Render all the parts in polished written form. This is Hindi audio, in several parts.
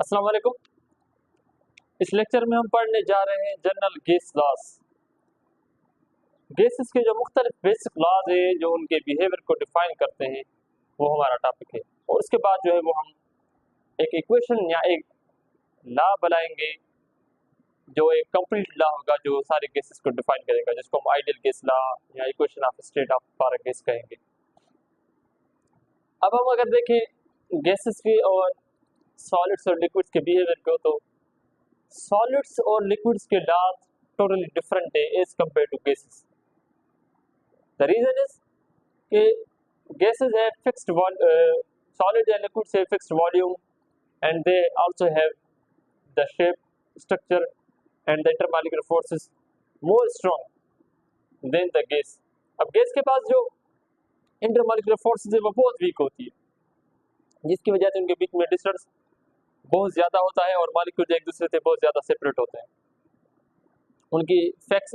अस्सलाम वालेकुम। इस लेक्चर में हम पढ़ने जा रहे हैं जनरल गैस लॉज। गैसेस के जो मुख्तलिफ बेसिक लॉज हैं जो उनके बिहेवियर को डिफाइन करते हैं वो हमारा टॉपिक है। और उसके बाद जो है वो हम एक इक्वेशन या एक लॉ बनाएंगे जो एक कंप्लीट लॉ होगा जो सारे गैसेस को डिफाइन करेगा, जिसको हम आइडियल गैस लॉ या equation of state of for gas कहेंगे। अब हम अगर देखें गैसेस के और सॉलिड्स और लिक्विड्स के बिहेवियर को, तो सॉलिड्स और लिक्विड्स के लॉज टोटली डिफरेंट है as compared to gases. The reason is कि गैसेस है फिक्स्ड सॉलिड एंड लिक्विड्स है fixed volume and they also have the shape, structure and the intermolecular forces more strong than the gas. अब गैस के पास जो इंटरमॉलिक्यूलर फोर्सेस है वो बहुत वीक होती है, जिसकी वजह से उनके बीच में डिस्टेंस बहुत ज़्यादा होता है और मॉलिक्यूल एक दूसरे से बहुत ज़्यादा सेपरेट होते हैं। उनकी फिक्स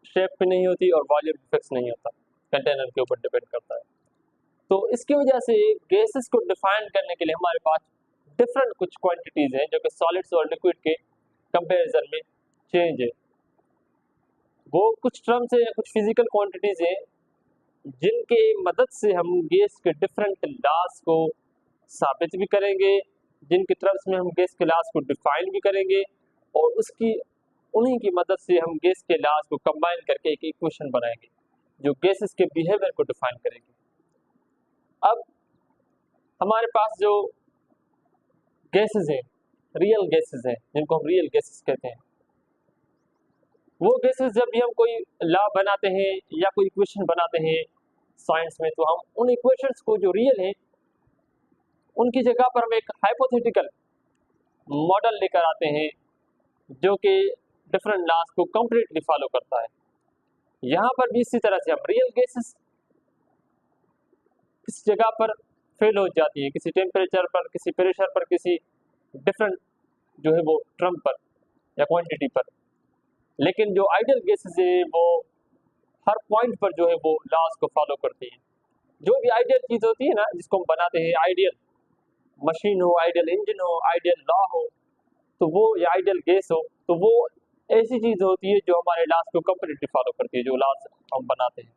शेप भी नहीं होती और वॉल्यूम फिक्स नहीं होता, कंटेनर के ऊपर डिपेंड करता है। तो इसकी वजह से गैसेस को डिफाइन करने के लिए हमारे पास डिफरेंट कुछ क्वांटिटीज़ हैं जो कि सॉलिड्स और लिक्विड के कंपैरिजन में चेंज है। वो कुछ टर्म्स हैं, कुछ फिजिकल क्वांटिटीज़ हैं जिनके मदद से हम गैस के डिफरेंट लॉज को साबित भी करेंगे, जिनके टर्म्स में हम गैस के लॉज को डिफाइन भी करेंगे और उन्हीं की मदद से हम गैस के लॉज को कंबाइन करके एक इक्वेशन बनाएंगे जो गैसेस के बिहेवियर को डिफाइन करेगी। अब हमारे पास जो गैसेस हैं, रियल गैसेस हैं, जिनको हम रियल गैसेस कहते हैं, वो गैसेस जब भी हम कोई लॉ बनाते हैं या कोई इक्वेशन बनाते हैं साइंस में, तो हम उन इक्वेशंस को जो रियल है उनकी जगह पर हम एक हाइपोथेटिकल मॉडल लेकर आते हैं जो कि डिफरेंट लॉज को कंप्लीटली फॉलो करता है। यहाँ पर भी इसी तरह से हम रियल गैसेस किसी जगह पर फेल हो जाती है, किसी टेम्परेचर पर, किसी प्रेशर पर, किसी डिफरेंट जो है वो टर्म पर या क्वांटिटी पर, लेकिन जो आइडियल गैसेस है वो हर पॉइंट पर जो है वो लॉज को फॉलो करती है। जो भी आइडियल चीज़ होती है ना, जिसको हम बनाते हैं, आइडियल मशीन हो, आइडियल इंजन हो, आइडियल लॉ हो, तो वो या आइडियल गैस हो, तो वो ऐसी चीज़ होती है जो हमारे लॉज को कंप्लीटली फॉलो करती है, जो लॉज हम बनाते हैं।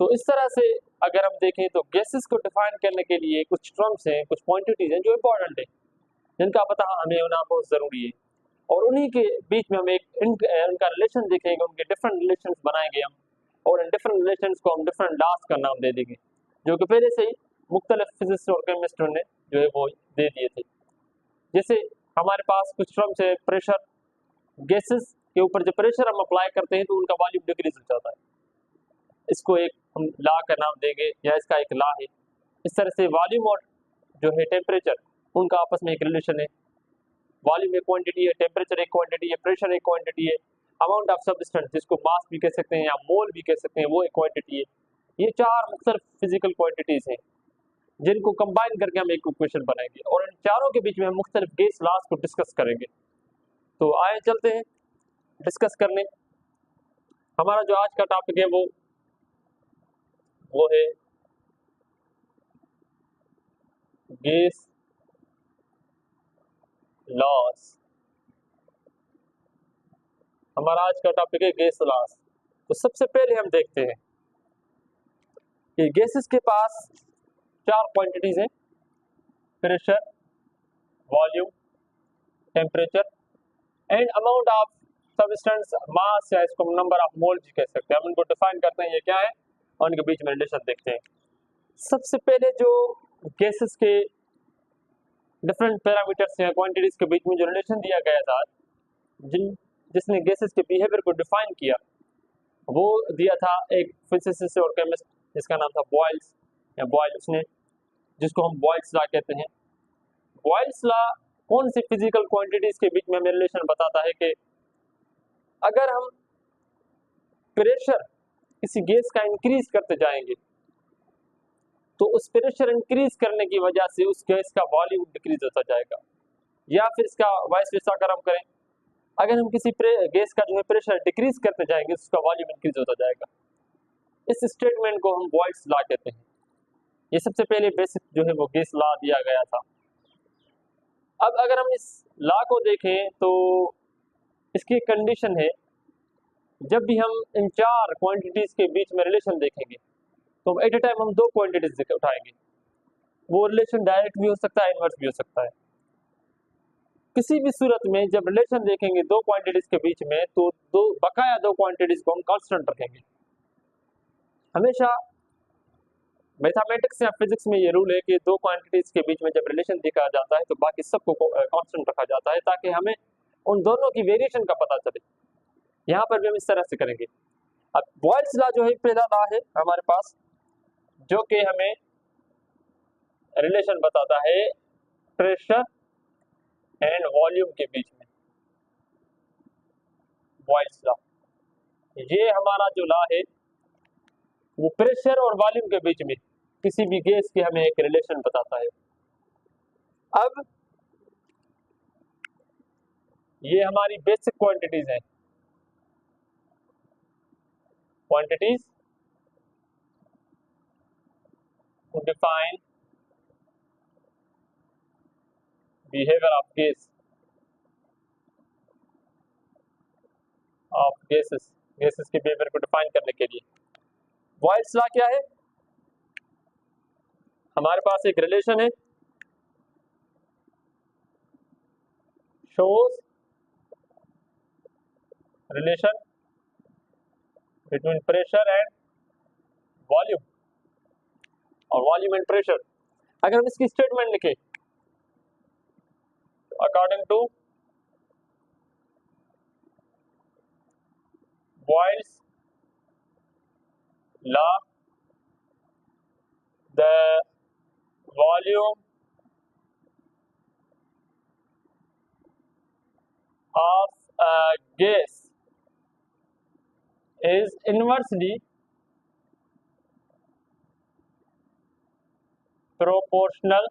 तो इस तरह से अगर हम देखें तो गैसेस को डिफाइन करने के लिए कुछ टर्म्स हैं, कुछ क्वांटिटीज हैं जो इंपॉर्टेंट है, जिनका पता हमें होना बहुत ज़रूरी है। और उन्हीं के बीच में हम उनका रिलेशन देखेंगे, उनके डिफरेंट रिलेशन बनाएंगे हम, और इन डिफरेंट रिलेशन को हम डिफरेंट लॉज का नाम दे देंगे, जो कि पहले से ही मुख्तलिफ फिजिक्स और केमिस्ट्री ने जो है वो दे दिए थे। जैसे हमारे पास कुछ टर्म्स है, प्रेशर, गैसेस के ऊपर जब प्रेशर हम अप्लाई करते हैं तो उनका वॉल्यूम डिक्रीज हो जाता है, इसको एक हम लॉ का नाम देंगे या इसका एक लॉ है। इस तरह से वॉल्यूम और जो है टेम्परेचर, उनका आपस में एक रिलेशन है। वॉल्यूम एक क्वांटिटी है, टेम्परेचर एक क्वांटिटी है, प्रेशर एक क्वांटिटी है, अमाउंट ऑफ सब्सटेंस जिसको मास भी कह सकते हैं या मोल भी कह सकते हैं वो एक क्वांटिटी है। ये चार मुख्तलिफ फिजिकल क्वांटिटीज हैं जिनको कंबाइन करके हम एक इक्वेशन बनाएंगे और इन चारों के बीच में हम मुख्तलिफ गैस लॉज को डिस्कस करेंगे। तो आए चलते हैं डिस्कस करने। हमारा जो आज का टॉपिक है वो है गैस लॉज। हमारा आज का टॉपिक है गैस लॉज। तो सबसे पहले हम देखते हैं कि गैसेस के पास चार क्वांटिटीज हैं, pressure, volume, temperature and amount of substance, mass, या इसको नंबर ऑफ मोल भी कह सकते हैं। हम इनको डिफाइन करते हैं ये क्या है और इनके बीच में रिलेशन देखते हैं। सबसे पहले जो गैसेस के डिफरेंट पैरामीटर्स या क्वांटिटीज के बीच में जो रिलेशन दिया गया था, जिसने गैसेस के बिहेवियर को डिफाइन किया, वो दिया था एक फिजिसिस्ट और केमिस्ट जिसका नाम था बॉयल्स या बॉयल, उसने, जिसको हम बॉयल्स लॉ कहते हैं। बॉयल्स लॉ कौन सी फिजिकल क्वांटिटीज के बीच में हमें रिलेशन बताता है कि अगर हम प्रेशर किसी गैस का इंक्रीज करते जाएंगे तो उस प्रेशर इंक्रीज करने की वजह से उस गैस का वॉल्यूम डिक्रीज होता जाएगा, या फिर इसका वाइस वर्सा अगर हम करें, अगर हम किसी गैस का जो है प्रेशर डिक्रीज करते जाएंगे तो उसका वॉल्यूम इंक्रीज होता जाएगा। इस स्टेटमेंट को हम बॉयल्स लॉ कहते हैं। ये सबसे पहले बेसिक जो है वो गैस लॉ दिया गया था। अब अगर हम इस लॉ को देखें तो इसकी कंडीशन है, जब भी हम इन चार क्वांटिटीज के बीच में रिलेशन देखेंगे तो एट ए टाइम हम दो क्वांटिटीज उठाएंगे। वो रिलेशन डायरेक्ट भी हो सकता है, इनवर्स भी हो सकता है। किसी भी सूरत में जब रिलेशन देखेंगे दो क्वांटिटीज के बीच में तो बकाया दो क्वांटिटीज को हम कांस्टेंट रखेंगे। हमेशा मैथमेटिक्स या फिजिक्स में ये रूल है कि दो क्वांटिटीज के बीच में जब रिलेशन देखा जाता है तो बाकी सबको कांस्टेंट रखा जाता है ताकि हमें उन दोनों की वेरिएशन का पता चले। यहाँ पर भी हम इस तरह से करेंगे। अब बॉयल्स लॉ जो है पहला लॉ है हमारे पास, जो कि हमें रिलेशन बताता है प्रेशर एंड वॉल्यूम के बीच में, बॉयल्स लॉ। ये हमारा जो लॉ है वो प्रेशर और वॉल्यूम के बीच में किसी भी गैस के हमें एक रिलेशन बताता है। अब ये हमारी बेसिक क्वांटिटीज हैं, quantities to define behaviour of gases, gases के बिहेवियर को डिफाइन करने के लिए बॉयल्स लॉ क्या है? हमारे पास एक रिलेशन है, shows relation between pressure and volume, और वॉल्यूम एंड प्रेशर। अगर हम इसकी स्टेटमेंट लिखें, according to Boyle's law the volume of a gas is inversely proportional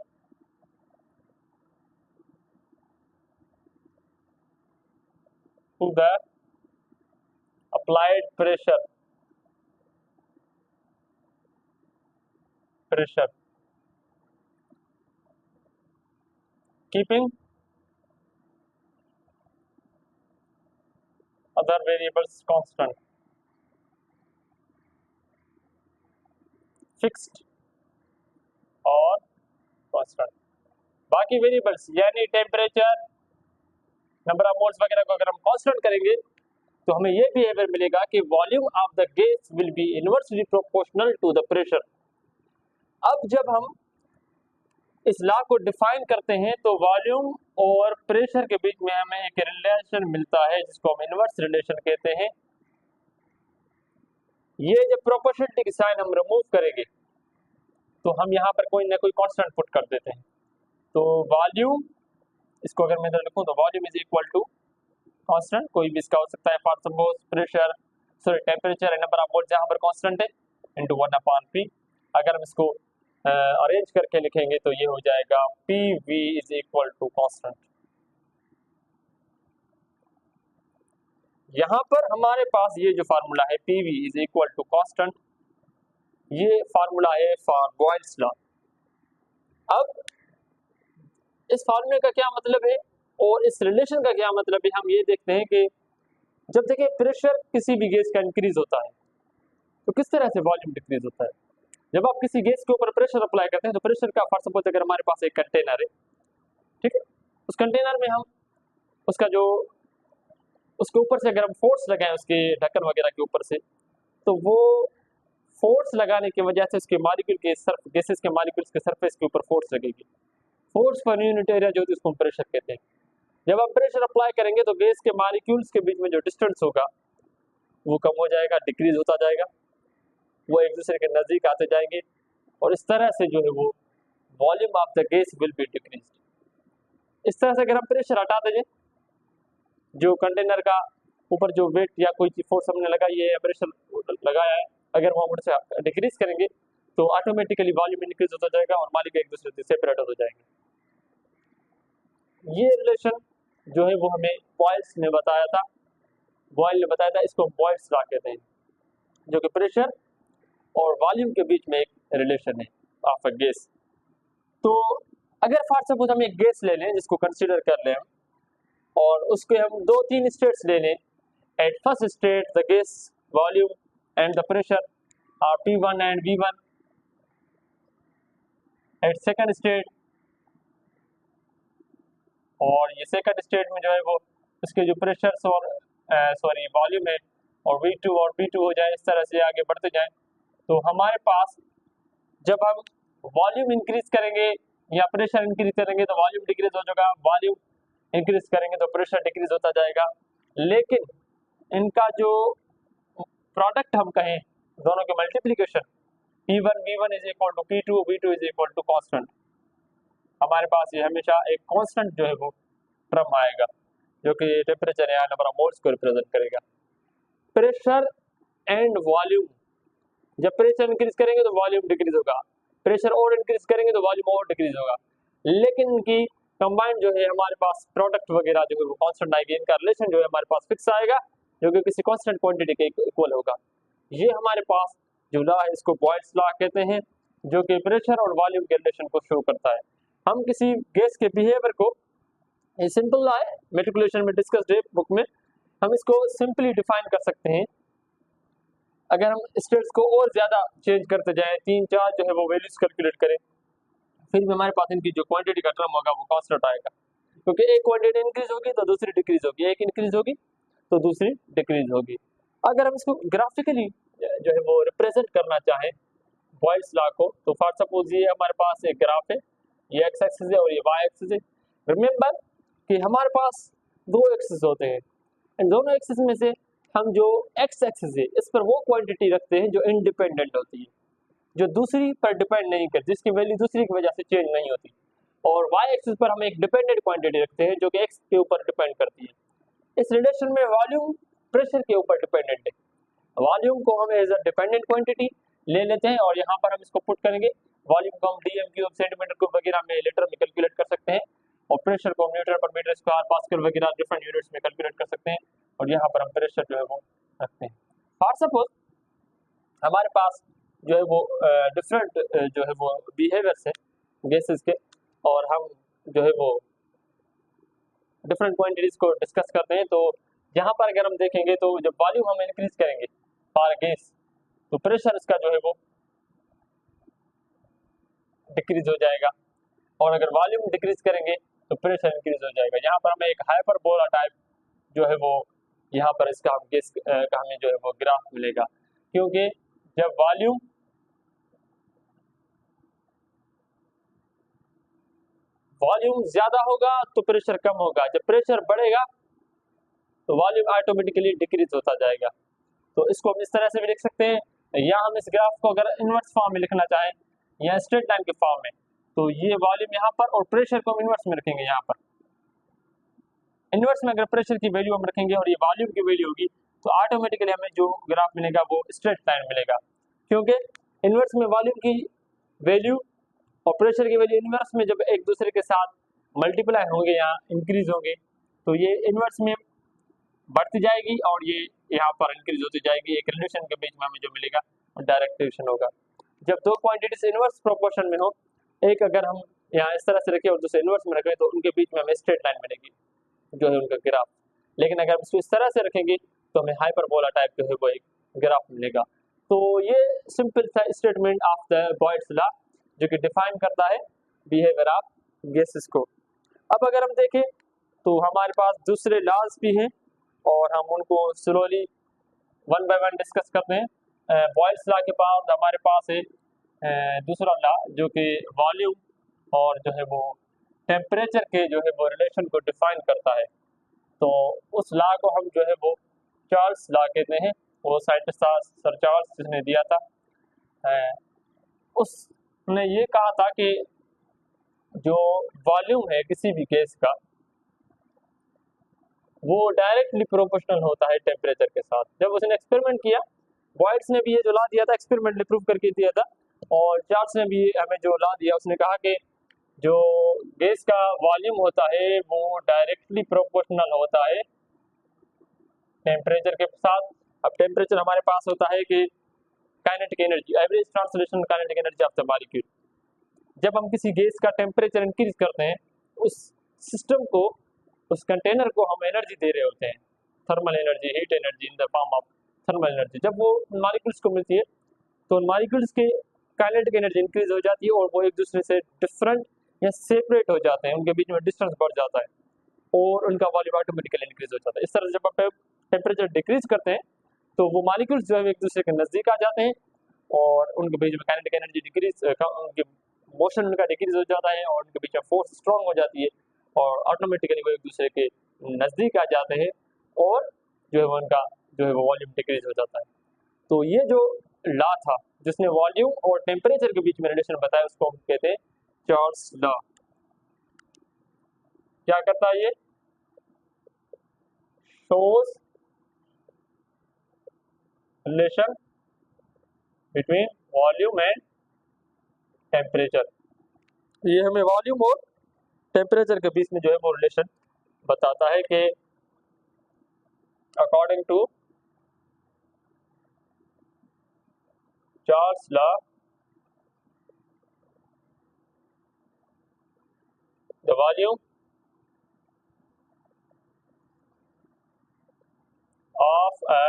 to the applied pressure, keeping other variables constant, fixed और constant। बाकी वेरिएबल्स यानी टेम्परेचर, नंबर ऑफ मोल्स वगैरह को अगर हम कांस्टेंट करेंगे तो हमें ये बिहेवियर मिलेगा कि volume of the gas will be inversely proportional to the pressure. अब जब हम इस लॉ को डिफाइन करते हैं तो वॉल्यूम और प्रेशर के बीच में हमें एक रिलेशन मिलता है जिसको हम इनवर्स रिलेशन कहते हैं। ये जब प्रोपोर्शनलिटी की साइन हम रिमूव करेंगे तो हम यहाँ पर कोई ना कोई कांस्टेंट पुट कर देते हैं। तो वॉल्यूम, इसको अगर मैं इधर लिखूं तो volume is equal to constant, कोई भी इसका हो सकता है, for suppose pressure temperature and number of moles जहाँ पर कांस्टेंट है इनटू 1/p। अगर हम इसको अरेंज करके लिखेंगे तो ये हो जाएगा PV is equal to constant. यहाँ पर हमारे पास ये जो फार्मूला है PV is equal to constant, ये फार्मूला है फॉर बॉयल्स लॉ। अब इस फार्मूले का क्या मतलब है और इस रिलेशन का क्या मतलब है, हम ये देखते हैं कि जब देखिए प्रेशर किसी भी गैस का इंक्रीज होता है तो किस तरह से वॉल्यूम डिक्रीज होता है। जब आप किसी गैस के ऊपर प्रेशर अप्लाई करते हैं तो प्रेशर का फॉर सपोज अगर हमारे पास एक कंटेनर है, ठीक है, उस कंटेनर में हम उसका जो उसके ऊपर से अगर हम फोर्स लगाएं उसके ढक्कन वगैरह के ऊपर से, तो वो फोर्स लगाने की वजह से उसके मॉलिक्यूल के गैसेस के मॉलिक्यूल्स के सरफेस के ऊपर फोर्स लगेगी। फोर्स पर यूनिट एरिया जो होती है उसको हम प्रेशर कहते हैं। जब आप प्रेशर अप्लाई करेंगे तो गैस के मॉलिक्यूल्स के बीच में जो डिस्टेंस होगा वो कम हो जाएगा, डिक्रीज होता जाएगा, वो एक दूसरे के नजदीक आते जाएंगे और इस तरह से जो है वो volume of the gas will B decreased. इस तरह से अगर हम प्रेशर हटा देंगे, जो कंटेनर का ऊपर जो वेट या कोई फोर्स हमने लगाई है या प्रेशर लगाया है, अगर वो हम उससे डिक्रीज करेंगे तो ऑटोमेटिकली वॉल्यूम इंक्रीज होता जाएगा और मॉलिक्यूल एक दूसरे से सेपरेट हो जाएंगे। ये रिलेशन जो है वो हमें बॉयल्स ने बताया था, बॉयल ने बताया था, इसको बॉयल्स लॉ कहते हैं, जो कि प्रेशर और वॉल्यूम के बीच में एक रिलेशन है ऑफ अ गैस। तो अगर फॉर सपोज हम एक गैस ले लें जिसको कंसीडर कर लें हम, और उसके हम 2-3 स्टेट्स ले लें। At first state the gas volume and the pressure are P1 and V1। At second state, और ये सेकंड स्टेट में जो है वो उसके जो प्रेशर्स और सॉरी वॉल्यूम है और V2 और P2 हो जाए, इस तरह से आगे बढ़ते जाए। तो हमारे पास जब हम वॉल्यूम इंक्रीज करेंगे या प्रेशर इंक्रीज करेंगे तो वॉल्यूम डिक्रीज हो जाएगा, वॉल्यूम इंक्रीज करेंगे तो प्रेशर डिक्रीज होता जाएगा। लेकिन इनका जो प्रोडक्ट हम कहें, दोनों के multiplication P1 V1 is equal to P2 V2 is equal to constant, हमारे पास ये हमेशा एक कांस्टेंट जो है वो टर्म आएगा जो कि टेम्परेचर या नंबर ऑफ मोल्स को रिप्रेजेंट करेगा। प्रेशर एंड वॉल्यूम, जब प्रेशर इंक्रीज करेंगे तो वॉल्यूम डिक्रीज होगा, प्रेशर और इंक्रीज करेंगे तो वॉल्यूम और डिक्रीज होगा। लेकिन इनकी कंबाइंड जो है हमारे पास प्रोडक्ट वगैरह जो है वो कांस्टेंट आएगी, इनका रिलेशन जो है हमारे पास फिक्स आएगा जो कि किसी कांस्टेंट क्वांटिटी के इक्वल होगा। ये हमारे पास जो लॉ है इसको बॉयल्स लॉ कहते हैं, जो कि प्रेशर और वॉल्यूम के रिलेशन को शो करता है। हम किसी गैस के बिहेवियर को, ये सिंपल लॉ है, मेट्रिकुलेशन में डिस्कस्ड है बुक में, हम इसको सिंपली डिफाइन कर सकते हैं। अगर हम स्टेट्स को और ज्यादा चेंज करते जाएं, 3-4 जो है वो वैल्यूज कैलकुलेट करें, फिर भी हमारे पास इनकी जो क्वांटिटी का टर्म होगा वो कांस्टेंट आएगा, क्योंकि एक क्वांटिटी इंक्रीज होगी तो दूसरी डिक्रीज होगी, एक इंक्रीज होगी तो दूसरी डिक्रीज होगी। अगर हम इसको ग्राफिकली जो है वो रिप्रेजेंट करना चाहें बॉयल्स लॉ को, तो फॉर सपोज ये हमारे पास एक ग्राफ है, ये एक्स एक्सिस है और ये वाई एक्सिस है। रिमेंबर कि हमारे पास दो एक्सिस होते हैं, इन दोनों एक्सिस में से हम जो एक्स एक्सिस है इस पर वो क्वांटिटी रखते हैं जो इंडिपेंडेंट होती है, जो दूसरी पर डिपेंड नहीं करती, जिसकी वैल्यू दूसरी की वजह से चेंज नहीं होती। और वाई एक्सिस पर हम एक डिपेंडेंट क्वांटिटी रखते हैं जो कि एक्स के ऊपर डिपेंड करती है। इस रिलेशन में वॉल्यूम प्रेशर के ऊपर डिपेंडेंट है, वॉल्यूम को हम एज अ डिपेंडेंट क्वांटिटी ले लेते हैं और यहाँ पर हम इसको पुट करेंगे। वॉल्यूम को हम डीएम क्यूब सेंटीमीटर क्यूब वगैरह में लीटर में कैलकुलेट कर सकते हैं, और प्रेशर को हम न्यूटन पर मीटर स्क्वायर पास्कल वगैरह डिफरेंट यूनिट्स में कैलकुलेट कर सकते हैं, और यहाँ पर हम प्रेशर जो है वो रखते हैं। फॉर सपोज हमारे पास जो है वो डिफरेंट जो है वो बिहेवियर्स है गैसेस के, और हम जो है वो डिफरेंट क्वांटिटीज को डिस्कस करते हैं। तो यहाँ पर अगर हम देखेंगे तो जब वॉल्यूम हम इंक्रीज करेंगे फॉर गैस तो प्रेशर इसका जो है वो डिक्रीज हो जाएगा, और अगर वॉल्यूम डिक्रीज करेंगे तो प्रेशर इंक्रीज हो जाएगा। यहाँ पर हमें एक हाइपरबोला टाइप जो है वो यहाँ पर इसका हम गैस का हमें जो है वो ग्राफ मिलेगा, क्योंकि जब वॉल्यूम ज्यादा होगा तो प्रेशर कम होगा, जब प्रेशर बढ़ेगा तो वॉल्यूम ऑटोमेटिकली डिक्रीज होता जाएगा। तो इसको हम इस तरह से भी लिख सकते हैं, या हम इस ग्राफ को अगर इनवर्स फॉर्म में लिखना चाहें या स्ट्रेट लाइन के फॉर्म में, तो ये वॉल्यूम यहाँ पर और प्रेशर को हम इनवर्स में रखेंगे। यहाँ पर इनवर्स में अगर प्रेशर की वैल्यू हम रखेंगे और ये वॉल्यूम की वैल्यू होगी तो ऑटोमेटिकली हमें जो ग्राफ मिलेगा वो स्ट्रेट लाइन मिलेगा, क्योंकि इनवर्स में वॉल्यूम की वैल्यू और प्रेशर की वैल्यू इनवर्स में जब एक दूसरे के साथ मल्टीप्लाई होंगे या इंक्रीज होंगे तो ये इनवर्स में बढ़ती जाएगी और ये यहाँ पर इंक्रीज होती जाएगी। एक रिलेशन के बीच में हमें जो मिलेगा डायरेक्ट रिलेशन होगा। जब दो क्वांटिटीज इनवर्स प्रोपोर्शन में हो, एक अगर हम यहाँ इस तरह से रखें और दूसरे इनवर्स में रखें तो उनके बीच में हमें स्ट्रेट लाइन मिलेगी जो है उनका ग्राफ। लेकिन अगर इसको इस तरह से रखेंगे तो हमें हाइपरबोला टाइप जो है वो एक ग्राफ मिलेगा। तो ये सिंपल सा statement of the Boyle's law जो कि डिफाइन करता है बिहेवियर ऑफ गैसेस को। अब अगर हम देखें तो हमारे पास दूसरे लॉज भी हैं और हम उनको slowly one by one discuss करते हैं। बॉयल्स लॉ के बाद हमारे पास है दूसरा लॉ जो कि वॉल्यूम और जो है वो टेम्परेचर के जो है वो रिलेशन को डिफाइन करता है। तो उस लॉ को हम जो है वो चार्ल्स लॉ कहते हैं, वो साइंटिस्ट था सर चार्ल्स जिसने दिया था। उसने ये कहा था कि जो वॉल्यूम है किसी भी गैस का वो डायरेक्टली प्रोपोर्शनल होता है टेम्परेचर के साथ। जब उसने एक्सपेरिमेंट किया, बॉयल्स ने भी ये जो लॉ दिया था एक्सपेरिमेंटली प्रूव करके दिया था, और चार्ल्स ने भी हमें जो लॉ दिया उसने कहा कि जो गैस का वॉल्यूम होता है वो डायरेक्टली प्रोपोर्शनल होता है टेम्परेचर के साथ। अब टेम्परेचर हमारे पास होता है कि kinetic energy, average translation kinetic energy of the molecule. जब हम किसी गैस का टेम्परेचर इंक्रीज करते हैं, उस सिस्टम को, उस कंटेनर को हम एनर्जी दे रहे होते हैं, thermal energy, heat energy in the form of thermal energy. जब वो मॉलिक्यूल्स को मिलती है तो मॉलिक्यूल्स के काइनेटिक एनर्जी इंक्रीज हो जाती है और वो एक दूसरे से डिफरेंट या सेपरेट हो जाते हैं, उनके बीच में डिस्टेंस बढ़ जाता है और उनका वॉल्यूम ऑटोमेटिकली इंक्रीज हो जाता है। इस तरह से जब आप टेम्परेचर डिक्रीज करते हैं तो वो मॉलिक्यूल्स जो है एक दूसरे के नज़दीक आ जाते हैं और उनके बीच में काइनेटिक एनर्जी डिक्रीज, उनके मोशन उनका डिक्रीज हो जाता है और उनके बीच में फोर्स स्ट्रांग हो जाती है और ऑटोमेटिकली वो एक दूसरे के नज़दीक आ जाते हैं और जो है वो उनका जो है वो वॉल्यूम डिक्रीज हो जाता है। तो ये जो लॉ था जिसने वॉल्यूम और टेम्परेचर के बीच में रिलेशन बताया उसको हम कहते हैं चार्ल्स लॉ। क्या करता है ये? Shows relation between volume and temperature. ये हमें वॉल्यूम और टेम्परेचर के बीच में जो है वो रिलेशन बताता है कि according to Charles law the volume of a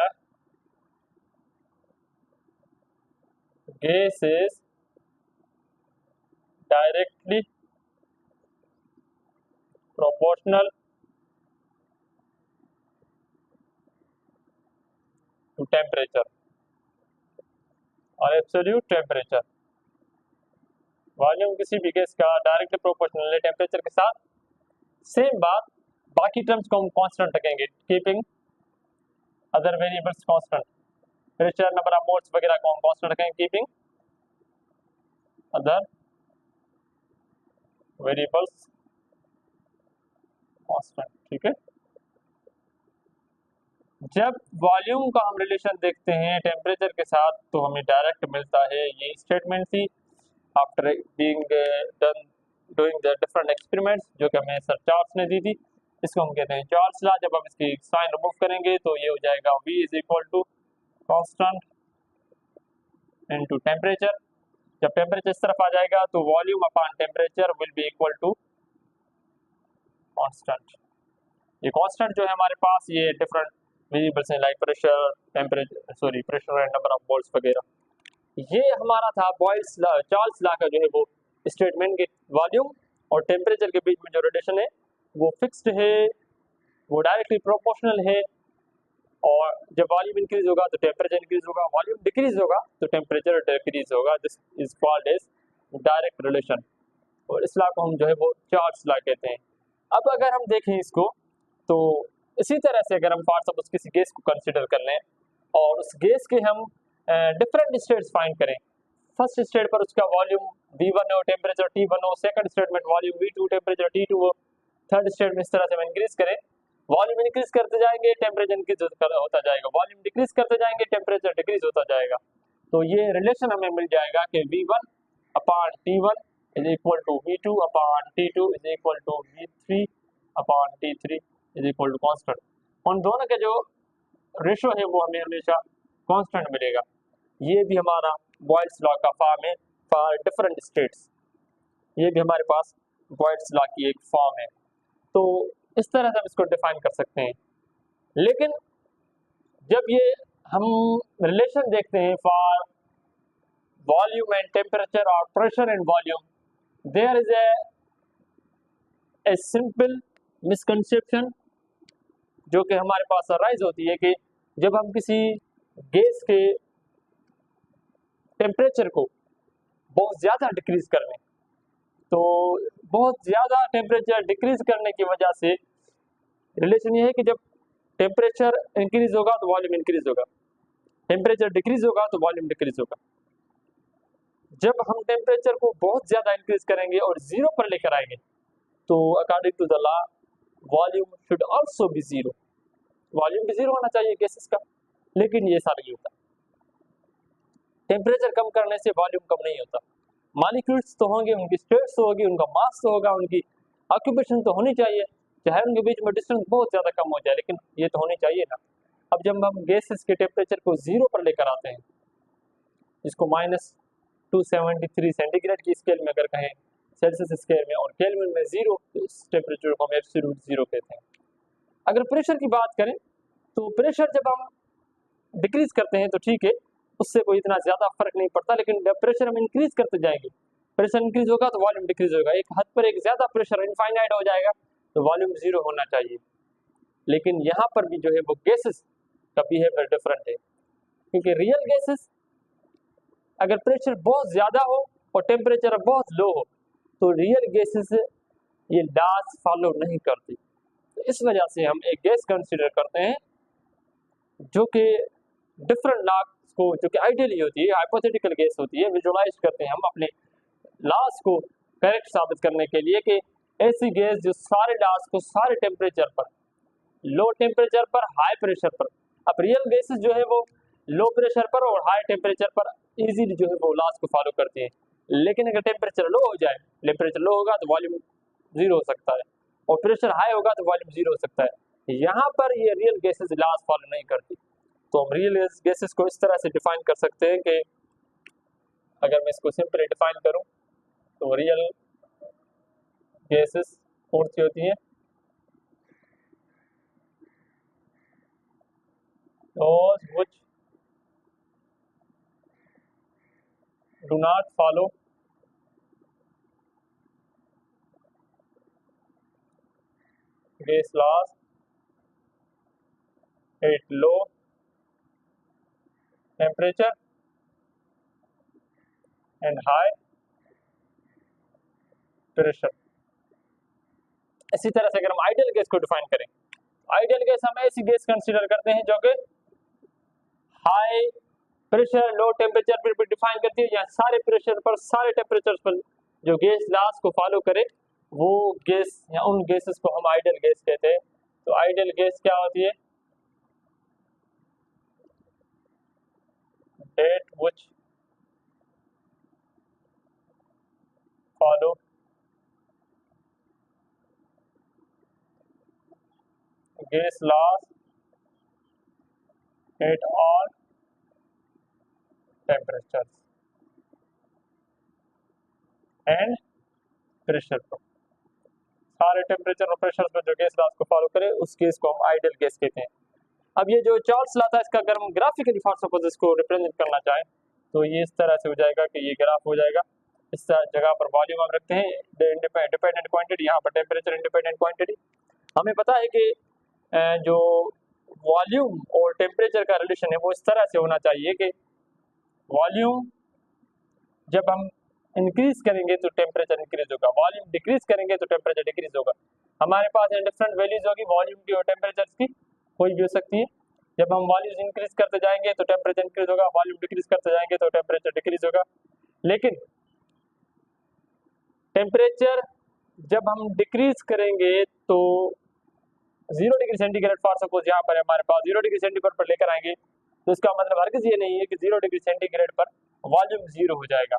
gas is directly proportional to temperature और absolute temperature। वॉल्यूम किसी भी गैस का डायरेक्टली प्रोपोर्शनल है टेम्परेचर के साथ। सेम बात बाकी टर्म्स को हम कांस्टेंट रखेंगे, keeping other variables constant, pressure, number of moles वगैरह को हम कांस्टेंट रखेंगे, कीपिंग अदर वेरिएबल्स कांस्टेंट। ठीक है, जब वॉल्यूम का हम रिलेशन देखते हैं टेम्परेचर के साथ तो हमें डायरेक्ट मिलता है ये स्टेटमेंट थी after being done doing the different experiments जो कि हमें सर चार्ल्स ने दी थी। इसको हम कहते हैं चार्ल्स लॉ। जब आप इसकी साइन रिमूव करेंगे तो ये हो जाएगा V is equal to constant into temperature. जब टेम्परेचर इस तरफ आ जाएगा तो volume upon temperature will be equal to constant. ये कांस्टेंट जो है हमारे पास ये डिफरेंट वेरिएबल्स हैं like pressure, temperature, sorry pressure and number of moles वगैरह। ये हमारा था बॉयल्स लॉ, चार्ल्स लॉ का जो है वो स्टेटमेंट के वॉल्यूम और टेम्परेचर के बीच में जो रिलेशन है वो फिक्स्ड है, वो डायरेक्टली प्रोपोर्शनल है और जब वॉल्यूम इंक्रीज होगा तो टेम्परेचर इंक्रीज होगा, वॉल्यूम डिक्रीज होगा तो टेम्परेचर डिक्रीज होगा। This is called as direct relation और इस लॉ को हम जो है वो चार्ल्स लॉ कहते हैं। अब अगर हम देखें इसको तो इसी तरह से अगर हम फॉर सपोज किसी गैस को कंसिडर कर लें और उस गैस के हम डिफरेंट स्टेट्स फाइंड करें, फर्स्ट स्टेट पर उसका वॉल्यूम V1 हो, टेम्परेचर T1 हो, सेकंड स्टेट में वॉल्यूम V2, टेम्परेचर T2 हो, थर्ड स्टेट में इस तरह से हम इंक्रीज करें, वॉल्यूम इंक्रीज करते जाएंगे टेम्परेचर इंक्रीज होता जाएगा, वॉल्यूम डिक्रीज करते जाएंगे टेम्परेचर डिक्रीज होता जाएगा। तो ये रिलेशन हमें मिल जाएगा कि V1 upon T1 is equal to V2 upon T2 is equal to V3 upon T3 is equal to constant. उन दोनों के जो रेशो है वो हमें हमेशा कांस्टेंट मिलेगा। ये भी हमारा बॉयल्स लॉ का फॉर्म है फॉर डिफरेंट स्टेट्स, ये भी हमारे पास बॉयल्स लॉ की एक फॉर्म है। तो इस तरह से हम इसको डिफाइन कर सकते हैं। लेकिन जब ये हम रिलेशन देखते हैं फॉर वॉल्यूम एंड टेम्परेचर और pressure and volume, there is a simple misconception जो कि हमारे पास अराइज होती है कि जब हम किसी गैस के टेम्परेचर को बहुत ज़्यादा डिक्रीज कर लें तो बहुत ज़्यादा टेम्परेचर डिक्रीज करने की वजह से रिलेशन ये है कि जब टेम्परेचर इंक्रीज होगा तो वॉल्यूम इंक्रीज होगा, टेम्परेचर डिक्रीज होगा तो वॉल्यूम डिक्रीज होगा। जब हम टेम्परेचर को बहुत ज़्यादा इंक्रीज करेंगे और जीरो पर लेकर आएंगे तो according to the law volume should also be zero, volume भी जीरो होना चाहिए गैसेस का, लेकिन ये ऐसा नहीं होता। टेम्परेचर कम करने से वॉल्यूम कम नहीं होता, मॉलिक्यूल्स तो होंगे, उनकी स्टेट्स तो होगी, उनका मास तो होगा, उनकी ऑक्यूपेशन तो होनी चाहिए, चाहे उनके बीच में डिस्टेंस बहुत ज़्यादा कम हो जाए, लेकिन ये तो होनी चाहिए ना। अब जब हम गैसेस के टेम्परेचर को जीरो पर लेकर आते हैं, इसको 273 सेंटीग्रेड की स्केल में अगर कहें, सेल्सियस स्केल में, और केल्विन में 0, तो इस टेम्परेचर को हम एब्सोल्यूट 0 कहते हैं। अगर प्रेशर की बात करें तो प्रेशर जब हम डिक्रीज करते हैं तो ठीक है, उससे कोई इतना ज़्यादा फर्क नहीं पड़ता, लेकिन जब प्रेशर हम इंक्रीज करते जाएंगे, प्रेशर इंक्रीज होगा तो वॉल्यूम डिक्रीज होगा। एक हद पर एक ज़्यादा प्रेशर इनफाइनाइट हो जाएगा तो वॉल्यूम 0 होना चाहिए। लेकिन यहाँ पर भी जो है वो गैसेस का बिहेवियर डिफरेंट है, क्योंकि रियल गैसेस अगर प्रेशर बहुत ज़्यादा हो और टेम्परेचर बहुत लो हो तो रियल गैसेस ये लॉज फॉलो नहीं करती। तो इस वजह से हम एक गैस कंसीडर करते हैं जो कि डिफरेंट लॉज को, जो कि आइडियली होती है, हाइपोथेटिकल गैस होती है, विजुअलाइज करते हैं हम अपने लॉज को करेक्ट साबित करने के लिए कि ऐसी गैस जो सारे लॉज को सारे टेम्परेचर पर, लो टेम्परेचर पर, हाई प्रेशर पर, अब रियल गैसेस जो है वो लो प्रेशर पर और हाई टेम्परेचर पर इजीली जो है वो लॉज को फॉलो करती है। लेकिन अगर टेम्परेचर लो हो जाए, टेम्परेचर लो होगा तो वॉल्यूम 0 हो सकता है, और प्रेशर हाई होगा तो वॉल्यूम 0 हो सकता है। यहाँ पर ये रियल गैसेस लॉज फॉलो नहीं करती। तो हम रियल गैसेस को इस तरह से डिफाइन कर सकते हैं कि अगर मैं इसको सिंपली डिफाइन करूं तो रियल गैसेस कौन सी होती हैं? Those which do not follow gas laws at low temperature and high pressure। इसी तरह से अगर हम आइडियल गैस को डिफाइन करें, आइडियल गैस हम ऐसी गैस कंसीडर करते हैं जो कि हाई प्रेशर लो टेम्परेचर पर भी डिफाइन करती है, या सारे प्रेशर पर सारे टेम्परेचर पर जो गैस लॉज को फॉलो करे वो गैस, या उन गैसेस को हम आइडियल गैस कहते हैं। तो आइडियल गैस क्या होती है? that which follow gas laws at all temperatures and pressure पर, सारे टेम्परेचर और प्रेशर पर जो गैस लॉज को फॉलो करे उस गैस को हम आइडियल गैस कहते हैं। अब ये जो चार्ल्स लॉ था, इसका अगर हम ग्राफिकली फॉर सपोज इसको रिप्रेजेंट करना चाहें तो ये इस तरह से हो जाएगा कि ये ग्राफ हो जाएगा, इस जगह पर वॉल्यूम हम रखते हैं इंडिपेंडेंट क्वांटिटी, यहाँ पर टेम्परेचर इंडिपेंडेंट क्वांटिटी। हमें पता है कि जो वॉल्यूम और टेम्परेचर का रिलेशन है वो इस तरह से होना चाहिए कि वॉल्यूम जब हम इंक्रीज करेंगे तो टेम्परेचर इंक्रीज होगा, वॉल्यूम डिक्रीज करेंगे तो टेम्परेचर डिक्रीज होगा। हमारे पास डिफरेंट वैल्यूज होगी वॉल्यूम की और टेम्परेचर की, कोई भी हो सकती है। जब हम वॉल्यूम इंक्रीज करते जाएंगे तो टेम्परेचर इंक्रीज होगा, वॉल्यूम डिक्रीज करते जाएंगे तो टेम्परेचर डिक्रीज होगा। लेकिन टेम्परेचर जब हम डिक्रीज करेंगे तो 0 डिग्री सेंटीग्रेड फॉर सपोज यहाँ पर हमारे पास 0 डिग्री सेंटीग्रेड पर लेकर आएंगे तो इसका मतलब हरगिज ये नहीं है कि 0 डिग्री सेंटीग्रेड पर वॉल्यूम 0 हो जाएगा।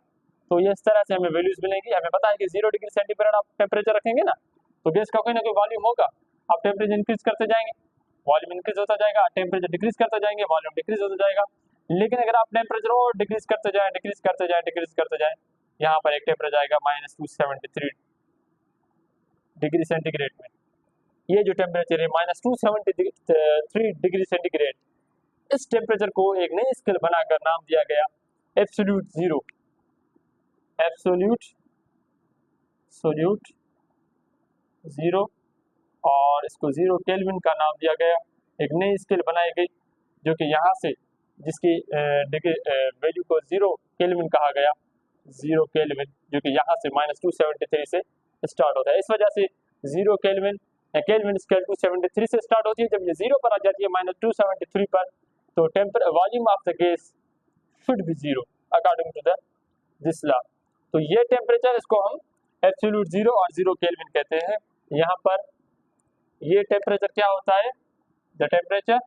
तो ये इस तरह से हमें वैल्यूज मिलेंगी। हमें पता है कि 0 डिग्री सेंटीग्रेड आप टेम्परेचर रखेंगे ना तो गैस का कोई ना कोई वॉल्यूम होगा, आप टेम्परेचर इंक्रीज करते जाएंगे वॉल्यूम इंक्रीज होता जाएगा, टेम्परेचर डिक्रीज करते जाएंगे वॉल्यूम डिक्रीज होता जाएगा। लेकिन अगर आप टेम्परेचर और डिक्रीज करते जाएं डिक्रीज करते जाएं डिक्रीज करते जाएं, यहाँ पर एक टेम्परेचर आएगा -273 डिग्री सेंटीग्रेड में। ये जो टेम्परेचर है -273 डिग्री सेंटीग्रेड, इस टेम्परेचर को एक नई स्केल बनाकर नाम दिया गया एब्सोल्यूट जीरो, एब्सोल्यूट जीरो, और इसको 0 केल्विन का नाम दिया गया। एक नई स्केल बनाई गई जो कि यहाँ से जिसकी वैल्यू को 0 केल्विन कहा गया, 0 केल्विन, जो कि यहाँ से -273 से स्टार्ट होता है। इस वजह से 0 केल्विन केल्विन स्केल 273 से स्टार्ट होती है। जब ये 0 पर आ जाती है -273 पर, तो volume of the gas should be 0 according to this law. तो ये टेम्परेचर, इसको हम एब्सोल्यूट 0 और 0 केल्विन कहते हैं। यहाँ पर ये टेम्परेचर क्या होता है? The temperature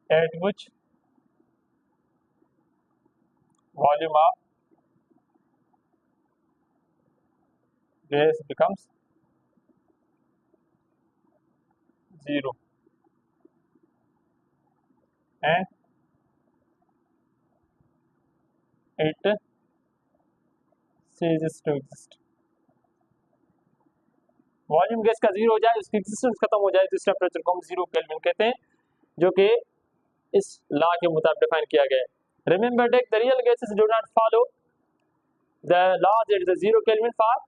at which volume of gas becomes 0। and it ceases to exist। Volume gas का जीरो हो जाए, उसकी एग्जिस्टेंस खत्म हो जाए, तो इस टेम्परेचर को हम जीरो केल्विन कहते हैं, जो कि इस लॉ के मुताबिक डिफाइन किया गया है। Remember that the real gases do not follow the law that is zero kelvin for,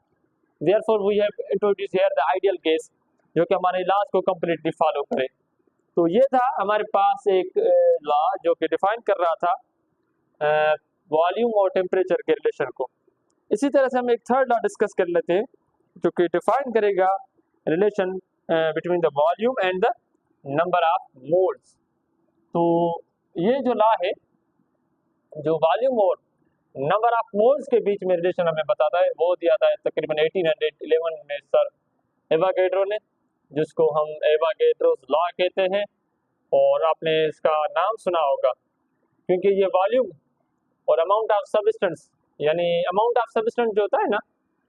therefore we have introduced here the ideal gas, जो कि हमारे लॉज को कंप्लीटली फॉलो करे। तो ये था हमारे पास एक लॉ जो कि डिफाइन कर रहा था वॉल्यूम और टेम्परेचर के रिलेशन को। इसी तरह से हम एक थर्ड लॉ डिस्कस कर लेते हैं, जो कि डिफाइन करेगा relation between the volume and the number of moles. तो ये जो लॉ है, जो वॉल्यूम और नंबर ऑफ मोल्स के बीच में रिलेशन हमें बताता है, वो दिया था तकरीबन 1811 में सर एवागेड्रो ने, जिसको हम एवागेड्रोस लॉ कहते हैं, और आपने इसका नाम सुना होगा क्योंकि ये वॉल्यूम और अमाउंट ऑफ सबस्टेंस, यानी अमाउंट ऑफ सबस्टेंस जो होता है ना,